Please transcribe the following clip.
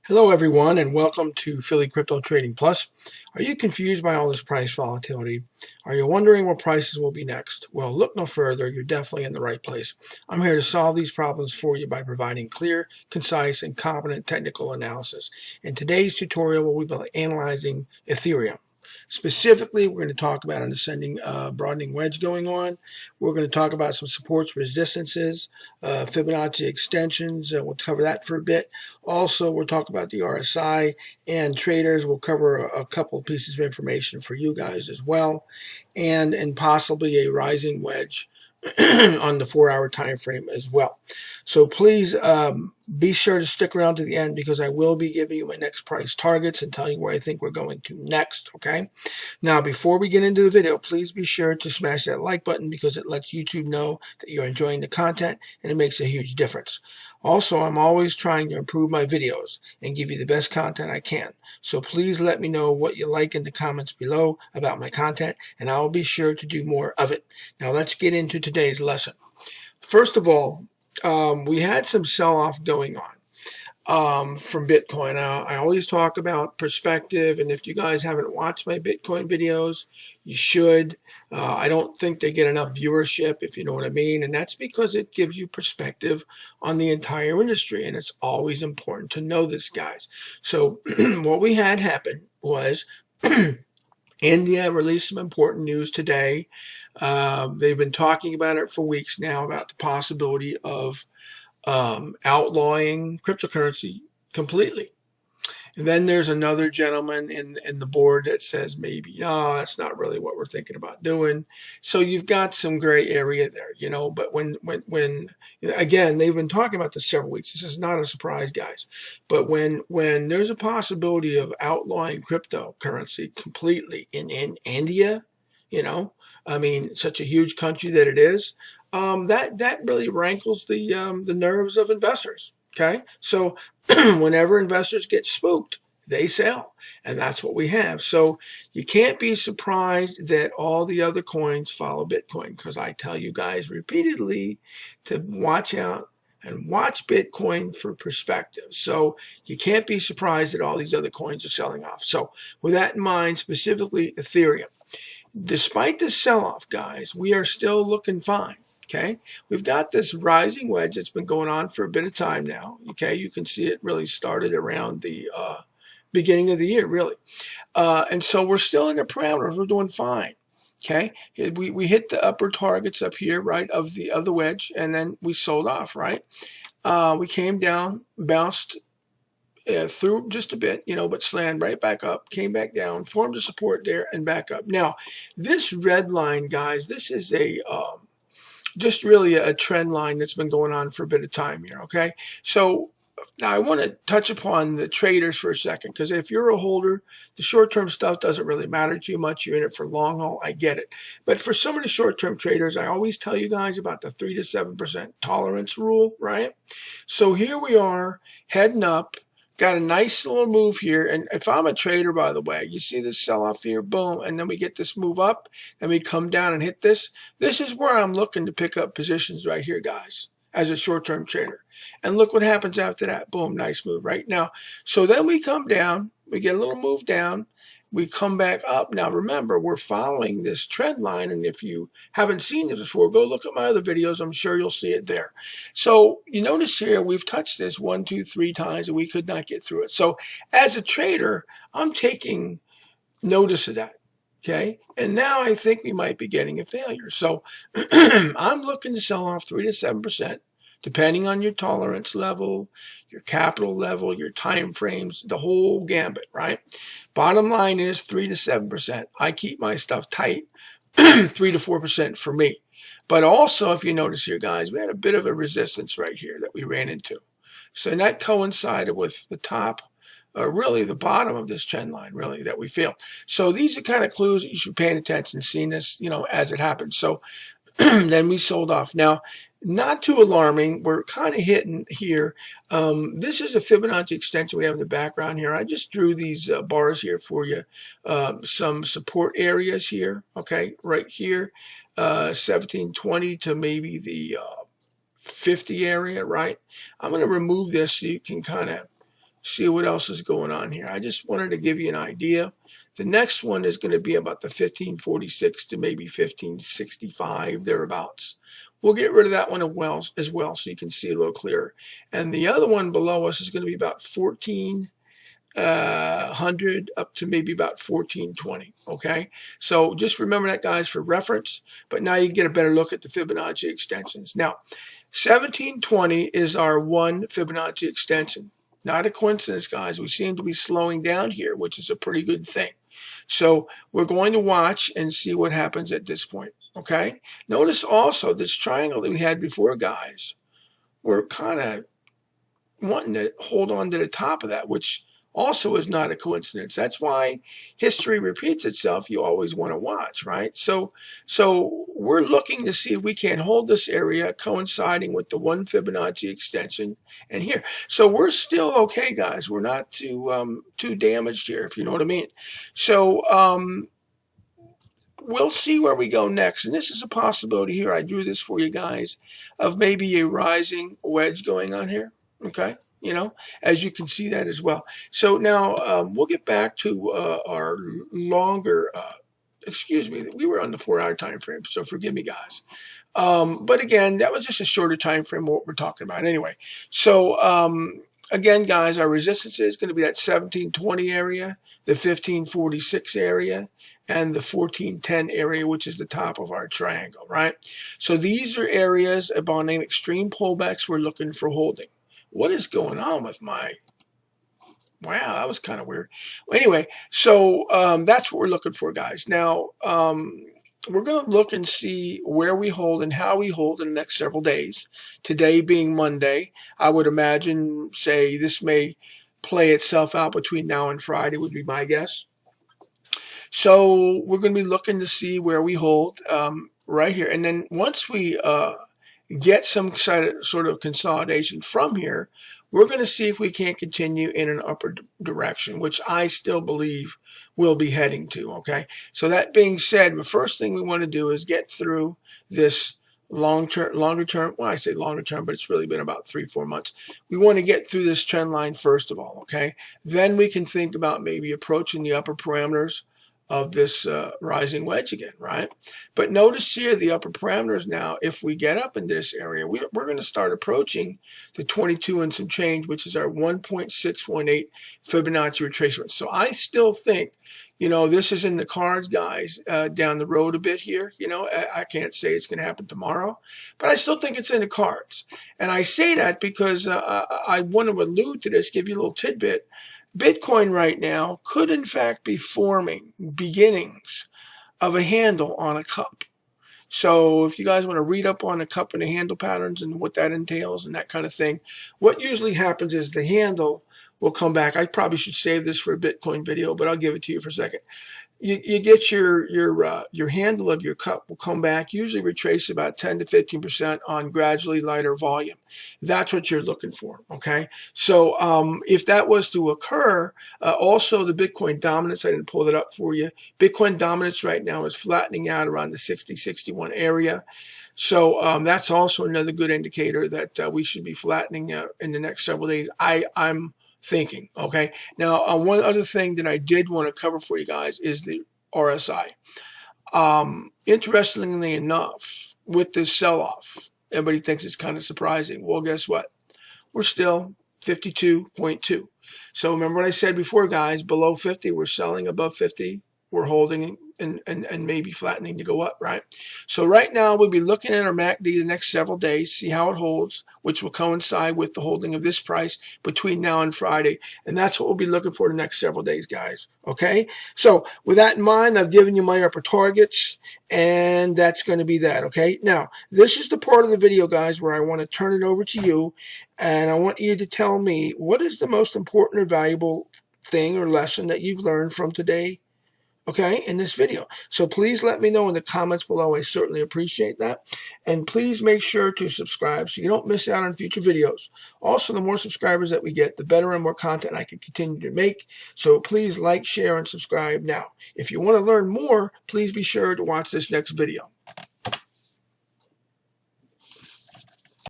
Hello everyone and welcome to Philly Crypto Trading Plus. Are you confused by all this price volatility? Are you wondering where prices will be next? Well, look no further. You're definitely in the right place. I'm here to solve these problems for you by providing clear, concise, and competent technical analysis. In today's tutorial, we'll be analyzing Ethereum. Specifically, we're going to talk about an ascending broadening wedge going on. We're going to talk about some supports, resistances, Fibonacci extensions. We'll cover that for a bit. Also, we'll talk about the RSI and traders. We'll cover a couple of pieces of information for you guys as well, and possibly a rising wedge on the 4-hour time frame as well. So please be sure to stick around to the end because I will be giving you my next price targets and telling you where I think we're going to next. Okay. Now, before we get into the video, please be sure to smash that like button because it lets YouTube know that you're enjoying the content and it makes a huge difference. Also, I'm always trying to improve my videos and give you the best content I can. So please let me know what you like in the comments below about my content, and I'll be sure to do more of it. Now let's get into today's lesson. First of all, we had some sell-off going on from Bitcoin. I always talk about perspective, and if you guys haven't watched my Bitcoin videos, you should. I don't think they get enough viewership, if you know what I mean, and that's because it gives you perspective on the entire industry, and it's always important to know this, guys. So what we had happen was India released some important news today. They've been talking about it for weeks now about the possibility of outlawing cryptocurrency completely. And then there's another gentleman in the board that says maybe, no, that's not really what we're thinking about doing. So you've got some gray area there, you know, but when again, they've been talking about this several weeks. This is not a surprise, guys. But when there's a possibility of outlawing cryptocurrency completely in India, you know, I mean, such a huge country that it is, that really rankles the nerves of investors. Okay, so whenever investors get spooked, they sell, and that's what we have. So you can't be surprised that all the other coins follow Bitcoin, because I tell you guys repeatedly to watch out and watch Bitcoin for perspective. So you can't be surprised that all these other coins are selling off. So with that in mind, specifically Ethereum, despite the sell-off, guys, we are still looking fine. Okay, we've got this rising wedge that's been going on for a bit of time now. Okay, you can see it really started around the beginning of the year, really. And so we're still in the parameters. We're doing fine. Okay, we hit the upper targets up here, right, of the wedge, and then we sold off, right? We came down, bounced through just a bit, you know, but slammed right back up, came back down, formed a support there, and back up. Now, this red line, guys, this is a just really a trend line that's been going on for a bit of time here, okay? So now I want to touch upon the traders for a second, because if you're a holder, the short-term stuff doesn't really matter too much. You're in it for long haul, I get it. But for some of the short-term traders, I always tell you guys about the 3 to 7% tolerance rule, right? So here we are heading up. Got a nice little move here, and if I'm a trader, by the way, you see this sell-off here, boom, and then we get this move up, then we come down and hit this. This is where I'm looking to pick up positions right here, guys, as a short-term trader. And look what happens after that. Boom, nice move right now. So then we come down, we get a little move down, we come back up. Now, remember, we're following this trend line, and if you haven't seen this before, go look at my other videos. I'm sure you'll see it there. So you notice here, we've touched this 1, 2, 3 times, and we could not get through it. So as a trader, I'm taking notice of that, okay? And now I think we might be getting a failure. So I'm looking to sell off 3 to 7%. Depending on your tolerance level, your capital level, your time frames, the whole gambit, right? Bottom line is 3 to 7%. I keep my stuff tight, 3 to 4% for me. But also, if you notice here, guys, we had a bit of a resistance right here that we ran into. So that coincided with the top, really the bottom of this trend line, really, that we feel. So these are kind of clues that you should pay attention, seeing this, you know, as it happens. So then we sold off. Now, not too alarming. We're kind of hitting here. This is a Fibonacci extension we have in the background here. I just drew these bars here for you. Some support areas here, okay, right here, 1720 to maybe the 50 area, right? I'm going to remove this so you can kind of see what else is going on here. I just wanted to give you an idea. The next one is going to be about the 1546 to maybe 1565, thereabouts. We'll get rid of that one as well so you can see a little clearer. And the other one below us is going to be about 1400 up to maybe about 1420. Okay, so just remember that, guys, for reference. But now you get a better look at the Fibonacci extensions. Now, 1720 is our one Fibonacci extension. Not a coincidence, guys. We seem to be slowing down here, which is a pretty good thing. So we're going to watch and see what happens at this point. Okay. Notice also this triangle that we had before, guys. We're kind of wanting to hold on to the top of that, which also is not a coincidence. That's why history repeats itself. You always want to watch, right? So we're looking to see if we can hold this area coinciding with the one Fibonacci extension and here. So we're still okay, guys. We're not too damaged here, if you know what I mean. So we'll see where we go next. And this is a possibility here. I drew this for you guys of maybe a rising wedge going on here. Okay. You know, as you can see that as well. So now we'll get back to our longer, excuse me, we were on the 4-hour time frame, so forgive me, guys. But again, that was just a shorter time frame of what we're talking about anyway. So again, guys, our resistance is going to be that 1720 area, the 1546 area, and the 1410 area, which is the top of our triangle, right? So these are areas upon an extreme pullbacks we're looking for holding. What is going on with my, wow, that was kind of weird. Well, anyway, so that's what we're looking for, guys. Now, we're going to look and see where we hold and how we hold in the next several days. Today being Monday, I would imagine, say, this may play itself out between now and Friday would be my guess. So we're going to be looking to see where we hold right here. And then once we get some sort of consolidation from here, we're going to see if we can't continue in an upper direction, which I still believe we'll be heading to. Okay. So that being said, the first thing we want to do is get through this longer term. Well, I say longer term, but it's really been about 3-4 months. We want to get through this trend line first of all. Okay. Then we can think about maybe approaching the upper parameters of this rising wedge again, right? But notice here the upper parameters now, if we get up in this area, we're going to start approaching the 22 and some change, which is our 1.618 Fibonacci retracement. So I still think, you know, this is in the cards, guys, down the road a bit here. You know, I can't say it's going to happen tomorrow, but I still think it's in the cards. And I say that because I want to allude to this, give you a little tidbit. Bitcoin right now could in fact be forming beginnings of a handle on a cup. So if you guys want to read up on the cup and the handle patterns and what that entails and that kind of thing, what usually happens is the handle will come back. I probably should save this for a Bitcoin video, but I'll give it to you for a second. You get your handle of your cup will come back, usually retrace about 10 to 15% on gradually lighter volume. That's what you're looking for, okay? So if that was to occur, also the Bitcoin dominance, I didn't pull it up for you. Bitcoin dominance right now is flattening out around the 60-61 area. So that's also another good indicator that we should be flattening in the next several days. I'm thinking. Okay. Now, one other thing that I did want to cover for you guys is the RSI. Interestingly enough, with this sell-off, everybody thinks it's kind of surprising. Well, guess what? We're still 52.2. So remember what I said before, guys, below 50, we're selling, above 50, we're holding and maybe flattening to go up, right? So right now we'll be looking at our MACD the next several days, see how it holds, which will coincide with the holding of this price between now and Friday. And that's what we'll be looking for the next several days, guys. Okay? So with that in mind, I've given you my upper targets, and that's going to be that, okay? Now, this is the part of the video, guys, where I want to turn it over to you, and I want you to tell me what is the most important or valuable thing or lesson that you've learned from today, okay, in this video. So please let me know in the comments below. I certainly appreciate that. And please make sure to subscribe so you don't miss out on future videos. Also, the more subscribers that we get, the better and more content I can continue to make. So please like, share, and subscribe now. If you want to learn more, please be sure to watch this next video.